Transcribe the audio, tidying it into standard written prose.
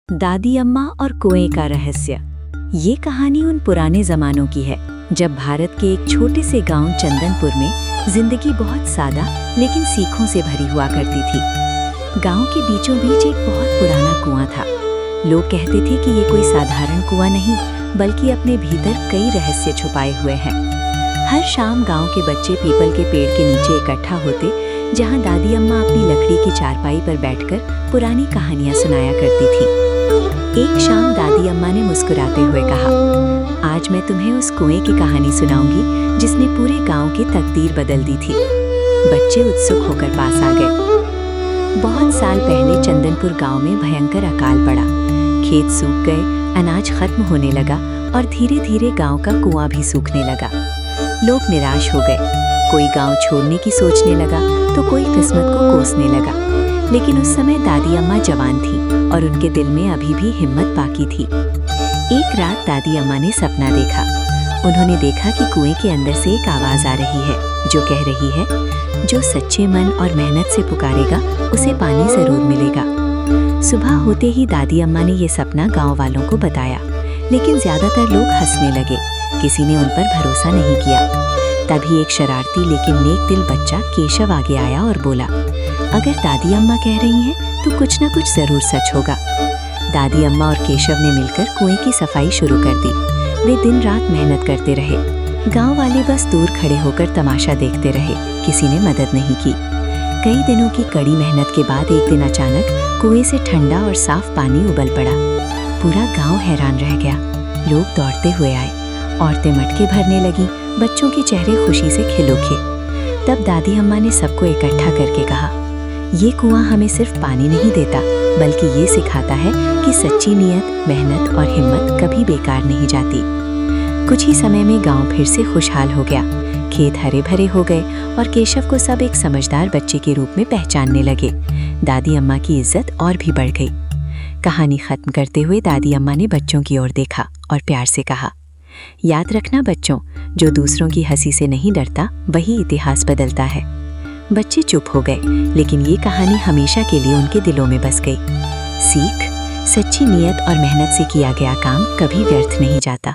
दादी अम्मा और कुएं का रहस्य। ये कहानी उन पुराने जमानों की है जब भारत के एक छोटे से गांव चंदनपुर में जिंदगी बहुत सादा लेकिन सीखों से भरी हुआ करती थी। गांव के बीचों बीच एक बहुत पुराना कुआं था। लोग कहते थे कि ये कोई साधारण कुआं नहीं बल्कि अपने भीतर कई रहस्य छुपाए हुए हैं। हर शाम गांव के बच्चे पीपल के पेड़ के नीचे इकट्ठा होते जहां दादी अम्मा अपनी लकड़ी की चारपाई पर बैठकर पुरानी कहानियां सुनाया करती थी। एक शाम दादी अम्मा ने मुस्कुराते हुए कहा, आज मैं तुम्हें उस कुएं की कहानी सुनाऊंगी जिसने पूरे गांव की तकदीर बदल दी थी। बच्चे उत्सुक होकर पास आ गए। बहुत साल पहले चंदनपुर गांव में भयंकर अकाल पड़ा। खेत सूख गए, अनाज खत्म होने लगा और धीरे धीरे गांव का कुआं भी सूखने लगा। लोग निराश हो गए। कोई गांव छोड़ने की सोचने लगा तो कोई किस्मत को कोसने लगा। लेकिन उस समय दादी अम्मा जवान थी और उनके दिल में अभी भी हिम्मत बाकी थी। एक रात दादी अम्मा ने सपना देखा। उन्होंने देखा कि कुएं के अंदर से एक आवाज आ रही है जो कह रही है, जो सच्चे मन और मेहनत से पुकारेगा उसे पानी जरूर मिलेगा। सुबह होते ही दादी अम्मा ने ये सपना गांव वालों को बताया, लेकिन ज्यादातर लोग हंसने लगे। किसी ने उन पर भरोसा नहीं किया। तभी एक शरारती लेकिन नेक दिल बच्चा केशव आगे आया और बोला, अगर दादी अम्मा कह रही हैं तो कुछ न कुछ जरूर सच होगा। दादी अम्मा और केशव ने मिलकर कुएं की सफाई शुरू कर दी। वे दिन रात मेहनत करते रहे। गांव वाले बस दूर खड़े होकर तमाशा देखते रहे, किसी ने मदद नहीं की। कई दिनों की कड़ी मेहनत के बाद एक दिन अचानक कुएं से ठंडा और साफ पानी उबल पड़ा। पूरा गाँव हैरान रह गया। लोग दौड़ते हुए आए, औरतें मटके भरने लगी, बच्चों के चेहरे खुशी से खिल उठे। तब दादी अम्मा ने सबको इकट्ठा करके कहा, ये कुआं हमें सिर्फ पानी नहीं देता बल्कि ये सिखाता है कि सच्ची नीयत, मेहनत और हिम्मत कभी बेकार नहीं जाती। कुछ ही समय में गांव फिर से खुशहाल हो गया। खेत हरे भरे हो गए और केशव को सब एक समझदार बच्चे के रूप में पहचानने लगे। दादी अम्मा की इज्जत और भी बढ़ गई। कहानी खत्म करते हुए दादी अम्मा ने बच्चों की ओर देखा और प्यार से कहा, याद रखना बच्चों, जो दूसरों की हंसी से नहीं डरता वही इतिहास बदलता है। बच्चे चुप हो गए, लेकिन ये कहानी हमेशा के लिए उनके दिलों में बस गई। सीख, सच्ची नीयत और मेहनत से किया गया काम कभी व्यर्थ नहीं जाता।